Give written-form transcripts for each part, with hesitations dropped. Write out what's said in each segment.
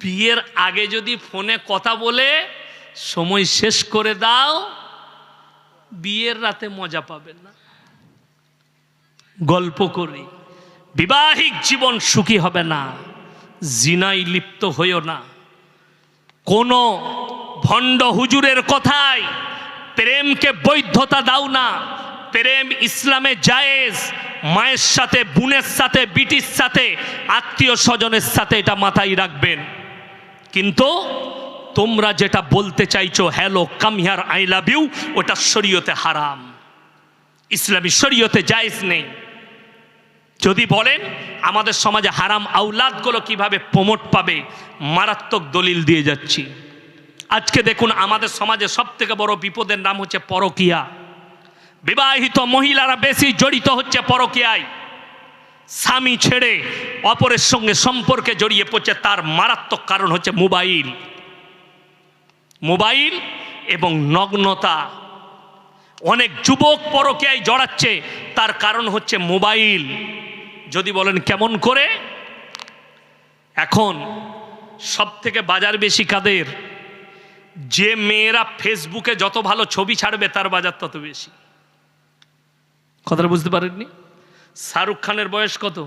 বিয়ের আগে যদি ফোনে কথা বলে সময় শেষ করে দাও, বিয়ের রাতে মজা পাবে না। গল্প করি, বিবাহিক জীবন সুখী হবে না। জিনায় লিপ্ত হইও না। কোন ভণ্ড হুজুরের কথায় প্রেমকে বৈধতা দাও না। প্রেম ইসলামে জায়েজ। মায়ের সাথে, বোনের সাথে, বিটির সাথে, আত্মীয় স্বজনের সাথে, এটা মাথায় রাখবেন। কিন্তু তোমরা যেটা বলতে চাইছো, hello come here I love you, ওটা শরীয়তে হারাম, ইসলামী শরীয়তে জায়েজ নেই। যদি বলেন আমাদের সমাজে হারাম আওলাদগুলো কিভাবে প্রমোট পাবে, মারাত্মক দলিল দিয়ে যাচ্ছি। আজকে দেখুন আমাদের সমাজে সবথেকে বড় বিপদের নাম হচ্ছে পরকীয়া। বিবাহিত মহিলারা বেশি জড়িত হচ্ছে পরকীয়ায়। স্বামী ছেড়ে অপরের সঙ্গে সম্পর্কে জড়িয়ে পড়ছে। তার মারাত্মক কারণ হচ্ছে মোবাইল, মোবাইল এবং নগ্নতা। অনেক যুবক পরকীয়ায় জড়াচ্ছে, তার কারণ হচ্ছে মোবাইল। যদি বলেন কেমন করে, এখন সব থেকে বাজার বেশি কাদের? যে মেয়েরা ফেসবুকে যত ভালো ছবি ছাড়বে তার বাজার তত বেশি। কথাটা বুঝতে পারেননি? শাহরুখ খানের বয়স কত?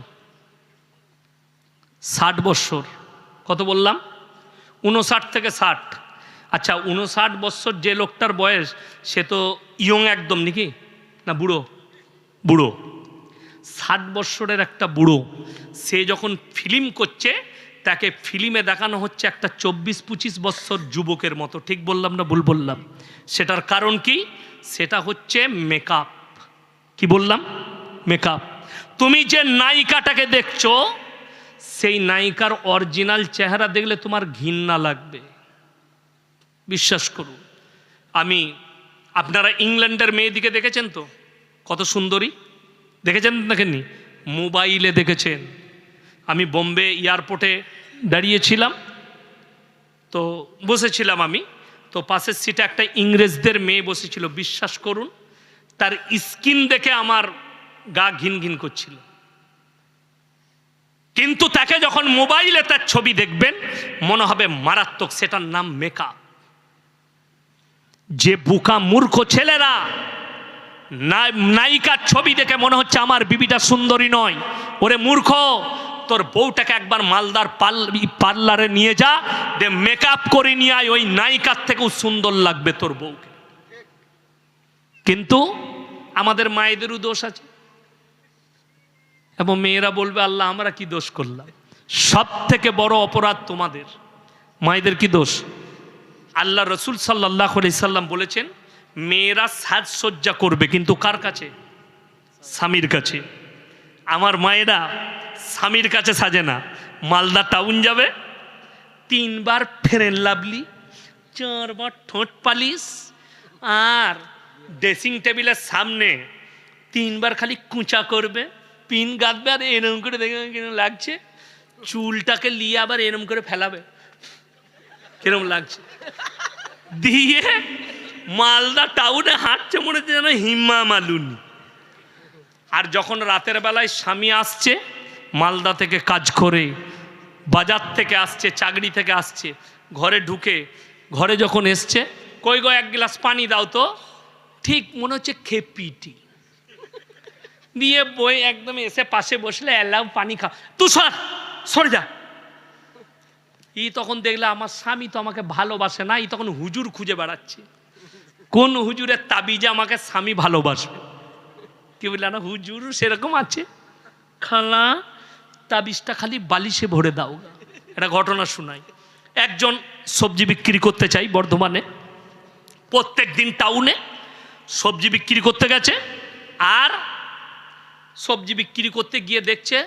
60 বৎসর। কত বললাম? 59 থেকে 60। আচ্ছা, 59 বৎসর যে লোকটার বয়স, সে তো ইয়ং একদম নাকি না বুড়ো? বুড়ো। 60 বৎসরের একটা বুড়ো, সে যখন ফিল্ম করছে, তাকে ফিল্মে দেখানো হচ্ছে একটা 24-25 বৎসর যুবকের মতো। ঠিক বললাম না ভুল বললাম? সেটার কারণ কি? সেটা হচ্ছে মেকআপ। কি বললাম? মেকআপ। তুমি যে নায়িকাটাকে দেখছো, সেই নায়িকার অরিজিনাল চেহারা দেখলে তোমার ঘৃণা লাগবে, বিশ্বাস করুন। আপনারা ইংল্যান্ডের মেয়েদিকে দেখেছেন তো, কত সুন্দরী দেখেছেন? দেখেননি? মোবাইলে দেখেছেন। আমি বোম্বে এয়ারপোর্টে দাঁড়িয়েছিলাম, তো বসেছিলাম আমি, তো পাশের সিটে একটা ইংরেজদের মেয়ে বসেছিল। বিশ্বাস করুন, তার স্কিন দেখে আমার গা ঘিন ঘিন করছিল। কিন্তু তাকে যখন মোবাইলে তার ছবি দেখবেন, মনে হবে মারাত্মক। সেটার নাম মেকআপ। যে বোকা মূর্খ ছেলেরা নায়িকার ছবি দেখে মনে হচ্ছে আমার বিবিটা সুন্দরী নয়, ওরে মূর্খ, তোর বউটাকে একবার মালদার পার্লারে নিয়ে যা, দে মেকআপ করে নিয়ে আয়, ওই নায়িকার থেকেও সুন্দর লাগবে তোর বউকে। কিন্তু আমাদের মায়েদেরও দোষ আছে, এবং মেয়েরা বলবে আল্লাহ আমরা কি দোষ করলাম? সব থেকে বড় অপরাধ তোমাদের মায়েদের। কি দোষ? আল্লাহ রসুল সাল্লাল্লাহু আলাইহি সাল্লাম বলেছেন, মেয়েরা সাজসজ্জা করবে, কিন্তু কার কাছে? স্বামীর কাছে। আমার মায়েরা স্বামীর কাছে সাজে না। মালদা টাউন যাবে, 3 বার ফেরেন লাভলি, 4 বার ঠোঁট পালিশ, আর ড্রেসিং টেবিলের সামনে 3 বার খালি কুঁচা করবে, পিন গাঁথবে, আর এরম করে দেখে কিরম লাগছে, চুলটাকে নিয়ে আবার এরম করে ফেলাবে, কিরম লাগছে, দিয়ে মালদা টাউনে হাঁটছে, মনে হচ্ছে যেন হিম্মা মালুনি। আর যখন রাতের বেলায় স্বামী আসছে মালদা থেকে কাজ করে, বাজার থেকে আসছে, চাকরি থেকে আসছে, ঘরে ঢুকে, ঘরে যখন এসছে, কই গো 1 গ্লাস পানি দাও তো, ঠিক মনে হচ্ছে খেপিটি দিয়ে বই একদম এসে পাশে বসলে, এলাও পানি খা, তুই সরে যা। ই তখন দেখলে আমার স্বামী তো আমাকে ভালোবাসে না, ই তখন হুজুর খুঁজে বেড়াচ্ছে, কোন হুজুরের তাবিজে আমাকে স্বামী ভালোবাসবে। কি বললে না, হুজুর সেরকম আছে, খালা তাবিজটা খালি বালিশে ভরে দাও। একটা ঘটনা শোনাই। একজন সবজি বিক্রি করতে চাই বর্ধমানে, প্রত্যেক দিন টাউনে সবজি বিক্রি করতে গেছে, আর সবজি বিক্রি করতে গিয়ে দেখছে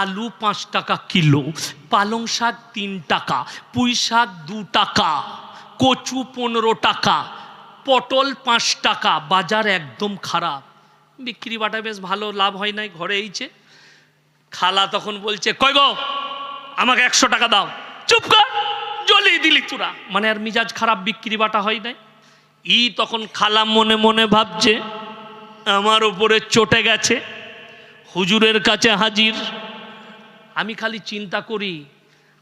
আলু 5 টাকা কিলো, পালং শাক 3 টাকা, পুঁই শাক 2 টাকা, কচু 15 টাকা, পটল 5 টাকা। বাজার একদম খারাপ, বিক্রি বাটা বেশ ভালো, লাভ হয় নাই, ঘরে এইছে। খালা তখন বলছে, কই গো আমাকে 100 টাকা দাও। চুপ কর, জ্বলিয়ে দিলি তোরা, মানে আর মিজাজ খারাপ, বিক্রি বাটা হয় নাই। ই তখন খালা মনে মনে ভাবছে আমার উপরে চটে গেছে, হুজুরের কাছে হাজির। আমি খালি চিন্তা করি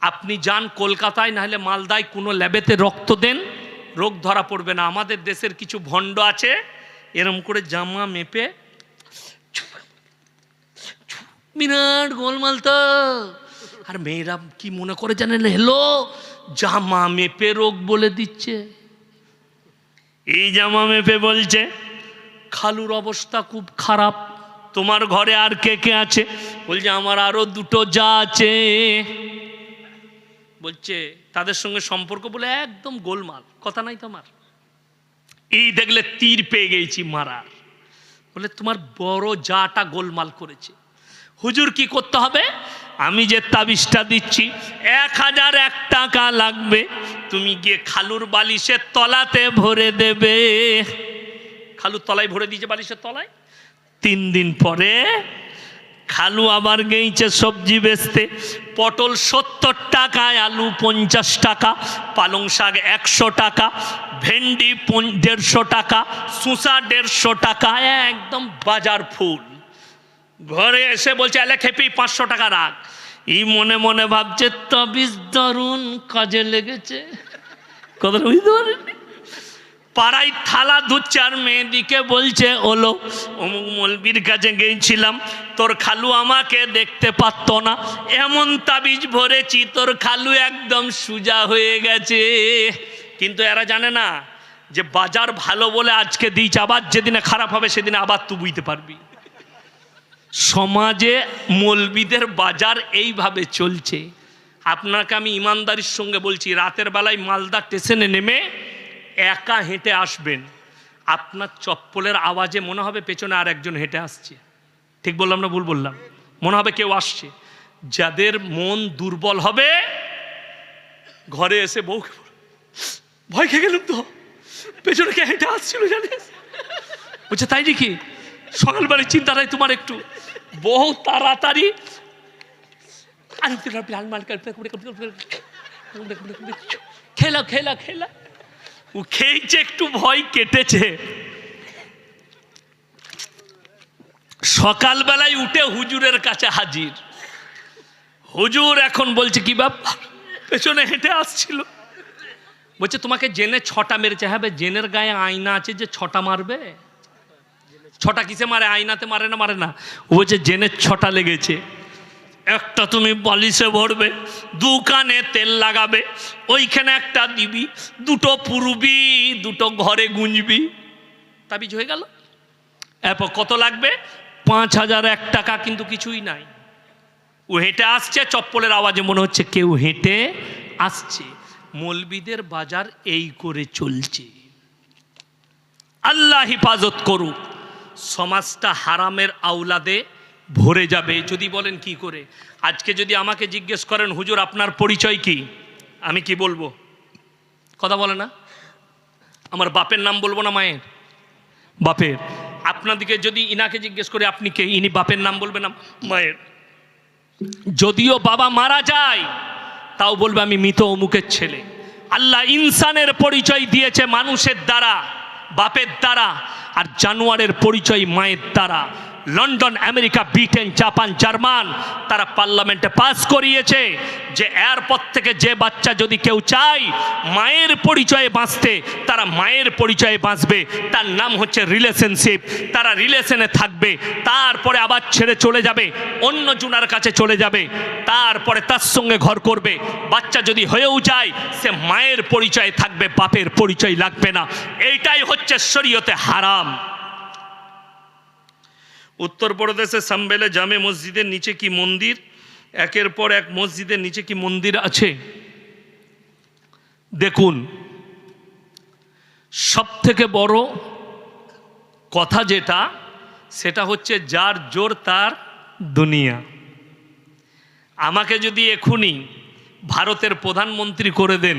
আপনি যান কলকাতায় নাহলে মালদায় কোনো ল্যাবেতে রক্ত দেন, রোগ ধরা পড়বে না। আমাদের দেশের কিছু ভণ্ড আছে এরম করে জামা মেপে, বিরাট গোলমাল তো। আর মেয়েরা কি মনে করে জানেন, হেলো জামা মেপে রোগ বলে দিচ্ছে। এই জামা মেপে বলছে খালুর অবস্থা খুব খারাপ, তোমার ঘরে আর কে কে আছে? বলছে আমার আরো দুটো যা আছে। বলছে তাদের সঙ্গে সম্পর্ক বলে একদম গোলমাল, কথা নাই তোমার। এই দেখলে তীর পেয়ে গেছি মারার। বলে তোমার বড় যাটা গোলমাল করেছে। হুজুর কি করতে হবে? আমি যে তাবিজটা দিচ্ছি 1001 টাকা লাগবে, তুমি গিয়ে খালুর বালিশের তলাতে ভরে দেবে। খালুর তলায় ভরে দিয়েছে, বালিশের তলায়। 3 দিন পরে খালু আবার গেইছে সবজি বেচতে। পটল 70 টাকায়, আলু 50 টাকা, পালং শাক 100 টাকা, ভেন্ডি 150 টাকা, শসা 150 টাকা, একদম বাজার ফুল। ঘরে এসে বলছে এলে খেপি 500 টাকা রাখ। এই মনে মনে ভাবছে তাবিজ দারুণ কাজে লেগেছে। কথা বুঝতে পারেন? পাড়ায় থালা ধুচ্ছে আর মেয়েদিকে বলছে ওলো অমুক মলবির কাছে গিয়েছিলাম, তোর খালু আমাকে দেখতে পারত না, এমন তাবিজ ভরেছি তোর খালু একদম সুজা হয়ে গেছে। কিন্তু এরা জানে না যে বাজার ভালো বলে আজকে দিয়েছে, আবার যেদিনে খারাপ হবে সেদিনে আবার তুই বুঝতে পারবি। সমাজে মলবিদের বাজার এইভাবে চলছে। আপনাকে আমি ইমানদারির সঙ্গে বলছি, রাতের বেলায় মালদা স্টেশনে নেমে একা হেঁটে আসবেন, আপনার চপ্পলের আওয়াজে মনে হবে পেছনে আর একজন হেঁটে আসছে। ঠিক বললাম না ভুল বললাম? মনে হবে কেউ আসছে। যাদের মন দুর্বল হবে ঘরে এসে বউকে ভয় খেয়ে গেলাম তো, পেছনে কে হেঁটে আসছিল জানিস? বলছে তাই নাকি? সকালবেলায় চিন্তাটাই তোমার একটু। বহু তাড়াতাড়ি খেলা খেলা খেলা ও খেয়েছে, একটু ভয় কেটেছে। সকালবেলায় উঠে হুজুরের কাছে হাজির। হুজুর এখন বলছে কি ব্যাপার? পেছনে হেঁটে আসছিল। বলছে তোমাকে জেনে 6টা মেরেছে। হ্যাঁ ভাই, জেনের গায়ে আয়না আছে যে 6টা মারবে? 6টা কিসে মারে? আয়নাতে মারে না? মারে না। ও বলছে জেনের 6টা লেগেছে। একটা তুমি বালিশে ভরবে, 2 কানে তেল লাগাবে, ওইখানে একটা দিবি, 2টো পুরবি, 2টো ঘরে গুঁজবি, তাবিজ হয়ে গেল। এরপর কত লাগবে? 5001 টাকা। কিন্তু কিছুই নাই। ও হেঁটে আসছে, চপ্পলের আওয়াজে মনে হচ্ছে কেউ হেঁটে আসছে। মলবিদের বাজার এই করে চলছে। আল্লাহ হিফাজত করুক। সমাজটা হারামের আওলাদে ভরে যাবে। যদি বলেন কি করে? আজকে যদি আমাকে জিজ্ঞেস করেন হুজুর আপনার পরিচয় কি, আমি কি বলবো? কথা বলে না? আমার বাপের নাম বলবো না মায়ের? বাপের। আপনাদিকে যদি ইনাকে জিজ্ঞেস করে আপনি কে, ইনি বাপের নাম বলবে না মায়ের। যদিও বাবা মারা যায় তাও বলবে আমি মৃত অমুকের ছেলে। আল্লাহ ইনসানের পরিচয় দিয়েছে মানুষের দ্বারা, বাপের দ্বারা, আর জানোয়ারের পরিচয় মায়ের দ্বারা। London, America, Britain, Japan, German তারা পার্লামেন্টে পাস করিয়েছে যে এরপর থেকে যে বাচ্চা যদি কেউ চায় মায়ের পরিচয়ে বাঁচতে, তারা মায়ের পরিচয়ে বাঁচবে। তার নাম হচ্ছে রিলেশনশিপ। তারা রিলেশনে থাকবে, তারপরে আবার ছেড়ে চলে যাবে, অন্য জুনার কাছে চলে যাবে, তারপরে তার সঙ্গে ঘর করবে। বাচ্চা যদি হয়েও যায় সে মায়ের পরিচয়ে থাকবে, বাপের পরিচয় লাগবে না। এইটাই হচ্ছে শরীয়তে হারাম। উত্তরপ্রদেশে সাম্বেলে জামে মসজিদের নিচে কি মন্দির? একের পর এক মসজিদের নিচে কি মন্দির আছে? দেখুন, সব থেকে বড় কথা যেটা, সেটা হচ্ছে যার জোর তার দুনিয়া। আমাকে যদি এখুনি ভারতের প্রধানমন্ত্রী করে দেন,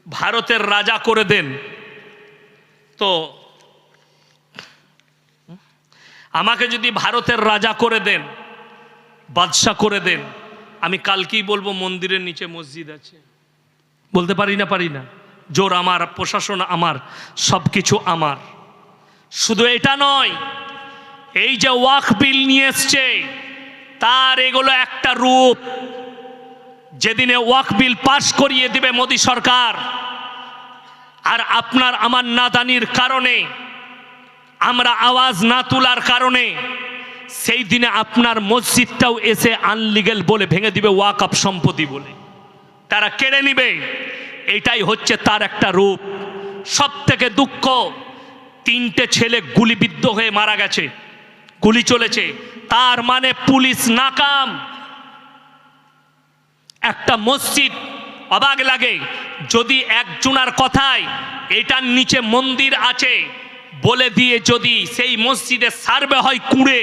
ভারতের রাজা করে দেন, তো আমাকে যদি ভারতের রাজা করে দেন, বাদশাহ করে দেন, আমি কালকেই বলবো মন্দিরের নিচে মসজিদ আছে। বলতে পারি না? পারি না? জোর আমার, প্রশাসন আমার, সব কিছু আমার। শুধু এটা নয়, এই যে ওয়াকফ বিল নিয়ে এসছে তার এগুলো একটা রূপ। যেদিনে ওয়াকফ বিল পাশ করিয়ে দিবে মোদী সরকার, আর আপনার আমার নাদানির কারণে, আমরা আওয়াজ না তোলার কারণে, সেই দিনে আপনার মসজিদটাও এসে আনলিগেল বলে ভেঙে দিবে, ওয়াকফ সম্পত্তি বলে তারা কেড়ে নিবে। এটাই হচ্ছে তার একটা রূপ। সব থেকে দুঃখ, 3টে ছেলে গুলিবিদ্ধ হয়ে মারা গেছে, গুলি চলেছে, তার মানে পুলিশ নাকাম। একটা মসজিদ, অবাক লাগে যদি একজনের কথায় এটার নিচে মন্দির আছে বলে দিয়ে যদি সেই মসজিদে সার্ভে হয় কুড়ে,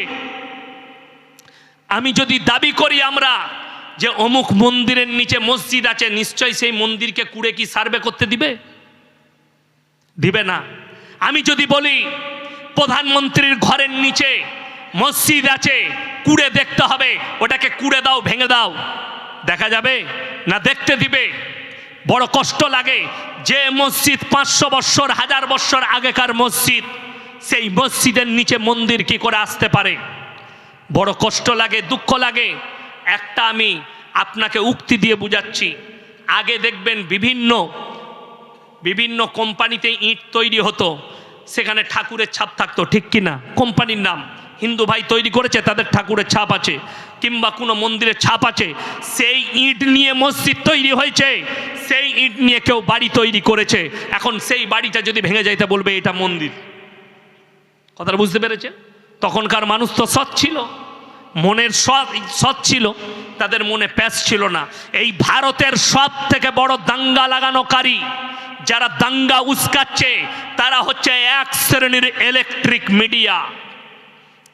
আমি যদি দাবি করি আমরা যে অমুক মন্দিরের নিচে মসজিদ আছে, নিশ্চয়ই সেই মন্দিরকে কুড়ে কি সার্ভে করতে দিবে? দিবে না। আমি যদি বলি প্রধানমন্ত্রীর ঘরের নিচে মসজিদ আছে, কুড়ে দেখতে হবে, ওটাকে কুড়ে দাও, ভেঙে দাও, দেখা যাবে না? দেখতে দিবে? বড় কষ্ট লাগে যে মসজিদ 500 বৎসর 1000 বৎসর আগেকার মসজিদ, সেই মসজিদের নিচে মন্দির কি করে আসতে পারে? বড় কষ্ট লাগে, দুঃখ লাগে। একটা আমি আপনাকে উক্তি দিয়ে বুঝাচ্ছি। আগে দেখবেন বিভিন্ন কোম্পানিতে ইট তৈরি হতো, সেখানে ঠাকুরের ছাপ থাকতো, ঠিক কি না? কোম্পানির নাম, হিন্দু ভাই তৈরি করেছে, তাদের ঠাকুরের ছাপ আছে, কিংবা কোনো মন্দিরের ছাপ আছে। সেই ইট নিয়ে মসজিদ তৈরি হয়েছে, সেই ইট নিয়ে কেউ বাড়ি তৈরি করেছে। এখন সেই বাড়িটা যদি ভেঙে যাইতে বলবে এটা মন্দির। কথাটা বুঝতে পেরেছেন? তখনকার মানুষ তো সৎ ছিল, মনের সৎ ছিল, তাদের মনে প্যাঁচ ছিল না। এই ভারতের সব থেকে বড় দাঙ্গা লাগানোকারী, যারা দাঙ্গা উস্কাচ্ছে, তারা হচ্ছে এক শ্রেণীর ইলেকট্রিক মিডিয়া।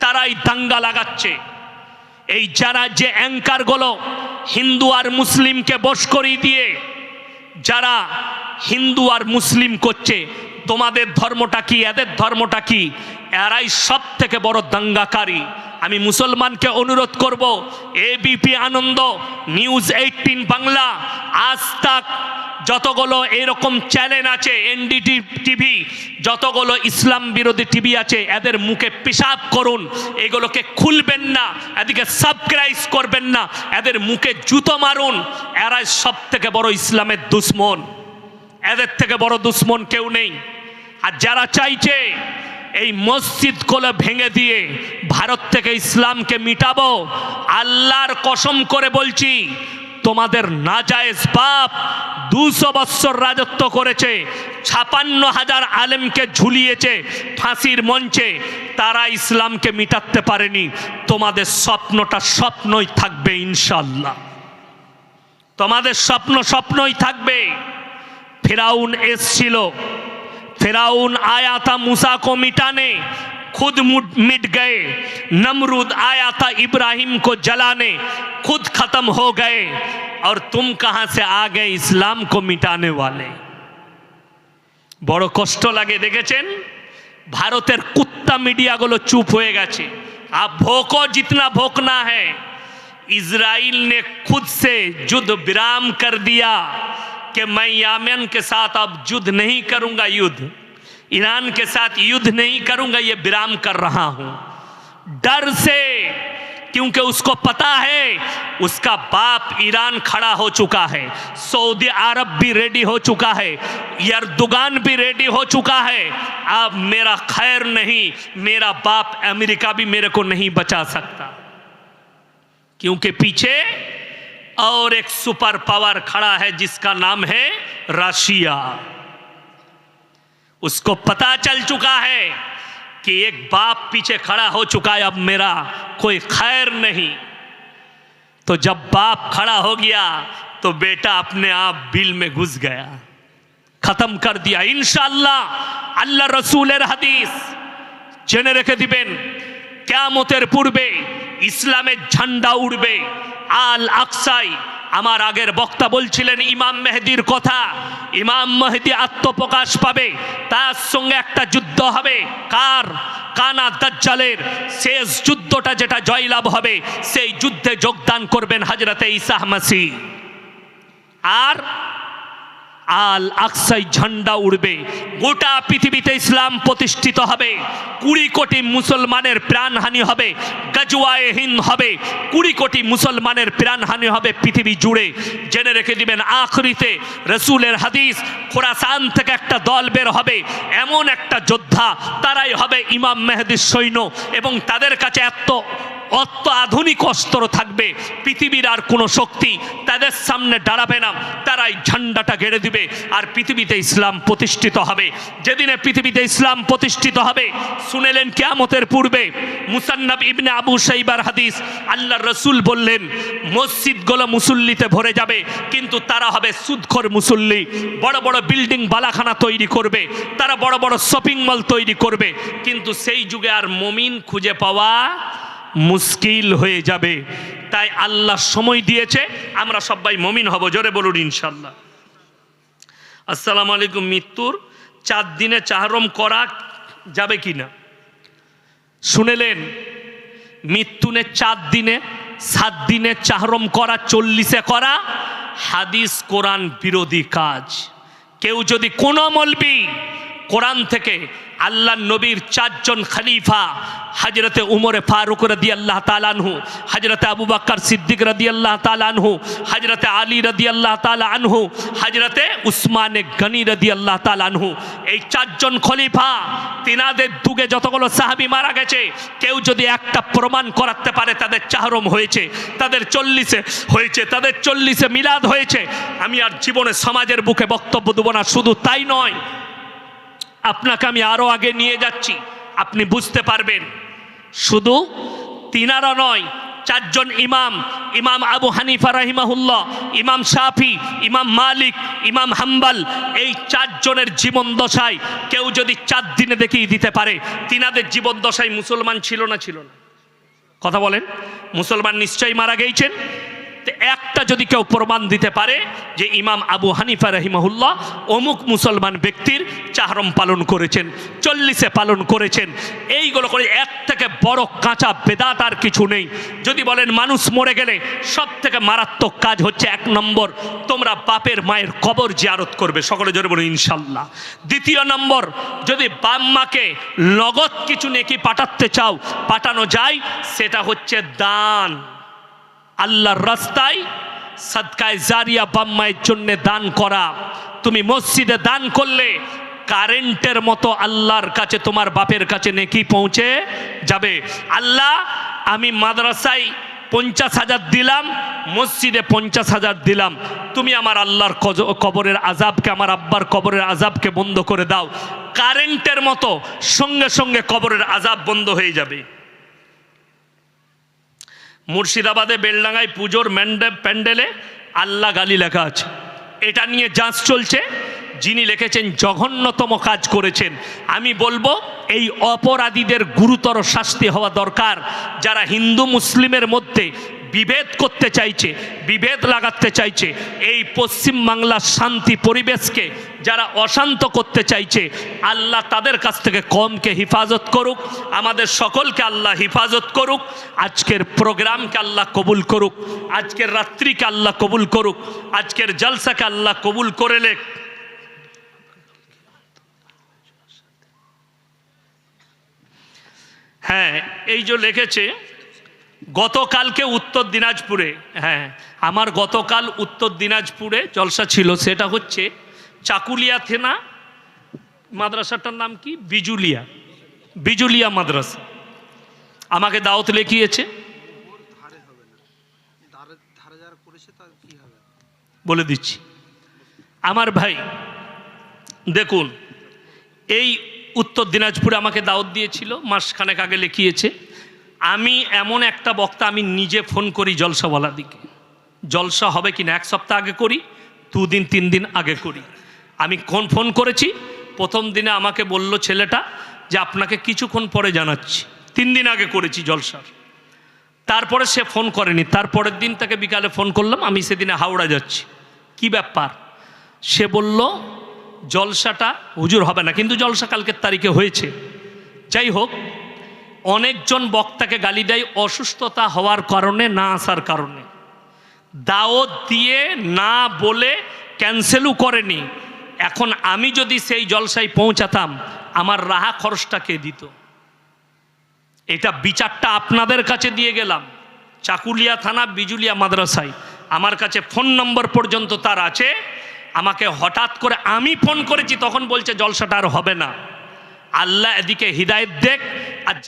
তারাই দাঙ্গা লাগাচ্ছে। এই যারা যে অ্যাঙ্কারগুলো হিন্দু আর মুসলিমকে বশ করিয়ে দিয়ে যারা হিন্দু আর মুসলিম করছে, তোমাদের ধর্মটা কি, এদের ধর্মটা কি, এরাই সব থেকে বড় দাঙ্গাকারী। আমি মুসলমানকে অনুরোধ করব, এবিপি আনন্দ, নিউজ 18 বাংলা, আজ তাক, যতগুলো এরকম চ্যানেল আছে, এনডিটি টিভি, যতগুলো ইসলাম বিরোধী টিভি আছে, এদের মুখে পেশাব করুন, এগুলোকে খুলবেন না, এদিকে সাবস্ক্রাইব করবেন না, এদের মুখে জুতো মারুন। এরাই সব থেকে বড় ইসলামের দুশ্মন, এদের থেকে বড় দুশ্মন কেউ নেই। আর যারা চাইছে এই মসজিদগুলো ভেঙে দিয়ে ভারত থেকে ইসলামকে মিটাবো, আল্লাহর কসম করে বলছি, তোমাদের নাজায়েজ বাপ 200 বৎসর রাজত্ব করেছে, 56,000 আলেমকে ঝুলিয়েছে ফাঁসির মঞ্চে, তারা ইসলামকে মিটাতে পারেনি। তোমাদের স্বপ্নটা স্বপ্নই থাকবে ইনশাআল্লাহ, তোমাদের স্বপ্ন স্বপ্নই থাকবে। ফিরাউন এসছিল, फिराउन आया था मूसा को मिटाने, खुद मिट गए। नमरूद आया था इब्राहिम को जलाने, खुद खत्म हो गए। और तुम कहां से आ गए इस्लाम को मिटाने वाले? বড় কষ্ট লাগে। দেখেছেন ভারতের কুত্তা মিডিয়াগুলো চুপ হয়ে গেছে। आप भोको जितना भोकना है। इजराइल ने खुद से युद्ध विराम कर दिया कि मैं यमन के साथ अब युद्ध नहीं करूंगा, युद्ध ईरान के साथ युद्ध नहीं करूंगा, ये विराम कर रहा हूं डर से, क्योंकि उसको पता है उसका बाप ईरान खड़ा हो चुका है, सऊदी अरब भी रेडी हो चुका है, यर्दुगान भी रेडी हो चुका है। अब मेरा खैर नहीं, मेरा बाप अमेरिका भी मेरे को नहीं बचा सकता, क्योंकि पीछे और एक सुपर पावर खड़ा है जिसका नाम है रशिया। उसको पता चल चुका है कि एक बाप पीछे खड़ा हो चुका है, अब मेरा कोई खैर नहीं। तो जब बाप खड़ा हो गया तो बेटा अपने आप बिल में घुस गया, खत्म कर दिया इंशाअल्लाह। अल्लाह रसूलेर हादीस জেনে রেখে দিবেন, কিয়ামতের পূর্বে ইসলামের ঝান্ডা উড়বে আল আকসায়। আমার আগের বক্তা বলছিলেন ইমাম মেহেদির কথা। ইমাম মেহেদি আত্মপ্রকাশ পাবে, তার সঙ্গে একটা যুদ্ধ হবে, কার? কানা দাজ্জালের। শেষ যুদ্ধটা যেটা জয়লাভ হবে, সেই যুদ্ধে যোগদান করবেন হযরতে ঈসা মসিহ। আর আল আকসায় ঝান্ডা উড়বে, গোটা পৃথিবীতে ইসলাম প্রতিষ্ঠিত হবে, 20 কোটি মুসলমানের প্রাণহানি হবে, গাজওয়ায়ে হিন্দ হবে, 20 কোটি মুসলমানের প্রাণহানি হবে পৃথিবী জুড়ে। জেনে রেখে দিবেন, আখরিতে রসুলের হাদিস, খোরাসান থেকে একটা দল বের হবে, এমন একটা যোদ্ধা, তারাই হবে ইমাম মেহেদির সৈন্য, এবং তাদের কাছে অত্যাধুনিক অস্ত্র থাকবে, পৃথিবীর আর কোনো শক্তি তাদের সামনে দাঁড়াবে না, তারাই ঝান্ডাটা গেড়ে দিবে, আর পৃথিবীতে ইসলাম প্রতিষ্ঠিত হবে। যেদিনে পৃথিবীতে ইসলাম প্রতিষ্ঠিত হবে, শুনেলেন কিয়ামতের পূর্বে মুসান্নাফ ইবনে আবু শাইবার হাদিস, আল্লাহর রসুল বললেন মসজিদগুলো মুসল্লিতে ভরে যাবে, কিন্তু তারা হবে সুদখোর মুসল্লি, বড় বড় বিল্ডিং বালাখানা তৈরি করবে, তারা বড় বড় শপিং মল তৈরি করবে, কিন্তু সেই যুগে আর মুমিন খুঁজে পাওয়া মুশকিল হয়ে যাবে। তাই আল্লাহ সময় দিয়েছে, আমরা সবাই মুমিন হব, জোরে বলুন ইনশাআল্লাহ। আসসালামু আলাইকুম। মৃত্যুর 4 দিনে চাহরম করা যাবে কি না? শুনেলেন, মৃত্যুনে 4 দিনে 7 দিনে চাহরম করা, 40-এ করা হাদিস কোরআন বিরোধী কাজ। কেউ যদি কোনো মলবি কোরআন থেকে আল্লাহ নবীর 4 জন খলিফা, হজরতে উমরে ফারুক রাদিয়াল্লাহু তাআলা আনহু, হজরতে আবু বকর সিদ্দিক রাদিয়াল্লাহু তাআলা আনহু, হজরতে আলী রাদিয়াল্লাহু তাআলা আনহু, হজরতে উসমানে গনি রাদিয়াল্লাহু তাআলা আনহু, এই 4 জন খলিফা, তিনাদের যুগে যতগুলো সাহাবী মারা গেছে, কেউ যদি একটা প্রমাণ করাতে পারে তাদের চাহরম হয়েছে, তাদের 40-এ হয়েছে, তাদের 40-এ মিলাদ হয়েছে, আমি আর জীবনে সমাজের বুকে বক্তব্য দেব না। শুধু তাই নয়, আপনাকে আমি আরো আগে নিয়ে যাচ্ছি, আপনি বুঝতে পারবেন। শুধু তিনারা নয়, 4 জন ইমাম, ইমাম আবু হানিফা রাহিমাহুল্লাহ, ইমাম শাফি, ইমাম মালিক, ইমাম হাম্বল, এই 4 জনের জীবন দশায় কেউ যদি 4 দিনে দেখিয়ে দিতে পারে তিনাদের জীবন দশায় মুসলমান ছিল না? ছিল না? কথা বলেন। মুসলমান নিশ্চয়ই মারা গিয়েছেন। একটা যদি কেউ প্রমাণ দিতে পারে যে ইমাম আবু হানিফা রাহিমাহুল্লাহ অমুক মুসলমান ব্যক্তির চাহরম পালন করেছেন, 40-এ পালন করেছেন, এইগুলো করে, এর থেকে বড় কাঁচা বেদাত আর কিছু নেই। যদি বলেন মানুষ মরে গেলে সব থেকে মারাত্মক কাজ হচ্ছে, 1 নম্বর, তোমরা বাপের মায়ের কবর জিয়ারত করবে, সকলে জোরে বলুন ইনশাআল্লাহ। 2 নম্বর, যদি বাপ মাকে নগদ কিছু নেকি পাঠাতে চাও, পাঠানো যায়, সেটা হচ্ছে দান। আল্লাহর রাস্তায় সাদকায়ে জারিয়া বাপ মায়ের জন্য দান করা। তুমি মসজিদে দান করলে কারেন্টের মতো আল্লাহর কাছে, তোমার বাপের কাছে নেকি পৌঁছে যাবে। আল্লাহ, আমি মাদ্রাসায় 50,000 দিলাম, মসজিদে 50,000 দিলাম, তুমি আমার আল্লাহর কবরের আযাবকে, আমার আব্বার কবরের আযাবকে বন্ধ করে দাও। কারেন্টের মতো সঙ্গে সঙ্গে কবরের আযাব বন্ধ হয়ে যাবে। মুর্শিদাবাদে বেলডাঙ্গায় পুজোর প্যান্ডেলে আল্লাহ গালি লেখা আছে, এটা নিয়ে যাঁচ চলছে। যিনি লিখেছেন জঘন্যতম কাজ করেছেন। আমি বলবো এই অপরাধীদের গুরুতর শাস্তি হওয়া দরকার। যারা হিন্দু মুসলিমের মধ্যে বিভেদ করতে চাইছে, বিভেদ লাগাতে চাইছে, এই পশ্চিম বাংলার শান্তি পরিবেশকে যারা অশান্ত করতে চাইছে, আল্লাহ তাদের কাছ থেকে কমকে হিফাজত করুক, আমাদের সকলকে আল্লাহ হিফাজত করুক। আজকের প্রোগ্রামকে আল্লাহ কবুল করুক, আজকের রাত্রিকে আল্লাহ কবুল করুক, আজকের জলসাকে আল্লাহ কবুল করে লেখ। হ্যাঁ, এই যে লিখেছে গতকালকে উত্তর দিনাজপুরে, হ্যাঁ আমার গতকাল উত্তর দিনাজপুরে জলসা ছিল, সেটা হচ্ছে চাকুলিয়া থানা, মাদ্রাসাটার নাম কি, বিজুলিয়া মাদ্রাসা। আমাকে দাওয়াত লিখিয়েছে, বলে দিচ্ছি। আমার ভাই দেখুন, এই উত্তর দিনাজপুরে আমাকে দাওয়াত দিয়েছিল, মাসখানেক আগে লিখিয়েছে। আমি এমন একটা বক্তা, আমি নিজে ফোন করি জলসাওয়ালা দিকে, জলসা হবে কিনা 1 সপ্তাহ আগে করি, 2 দিন 3 দিন আগে করি। আমি ফোন করেছি, প্রথম দিনে আমাকে বলল ছেলেটা যে আপনাকে কিছুক্ষণ পরে জানাচ্ছি। 3 দিন আগে করেছি জলসার, তারপরে সে ফোন করেনি। তারপরের দিন তাকে বিকালে ফোন করলাম, আমি সেদিনে হাওড়া যাচ্ছি, কি ব্যাপার? সে বলল জলসাটা হুজুর হবে না, কিন্তু জলসা কালকের তারিখে হয়েছে। যাই হোক, অনেকজন বক্তাকে গালি দেয় অসুস্থতা হওয়ার কারণে, না আসার কারণে। দাওয়াত দিয়ে না বলে ক্যান্সেলও করেনি। এখন আমি যদি সেই জলসায় পৌঁছাতাম, আমার রাহা খরচটা কে দিত? এটা বিচারটা আপনাদের কাছে দিয়ে গেলাম। চাকুলিয়া থানা বিজুলিয়া মাদ্রাসায় আমার কাছে ফোন নম্বর পর্যন্ত তার আছে। আমাকে হঠাৎ করে আমি ফোন করেছি, তখন বলছে জলসাটা আর হবে না। আল্লাহ এদিকে হিদায়েত দেখ,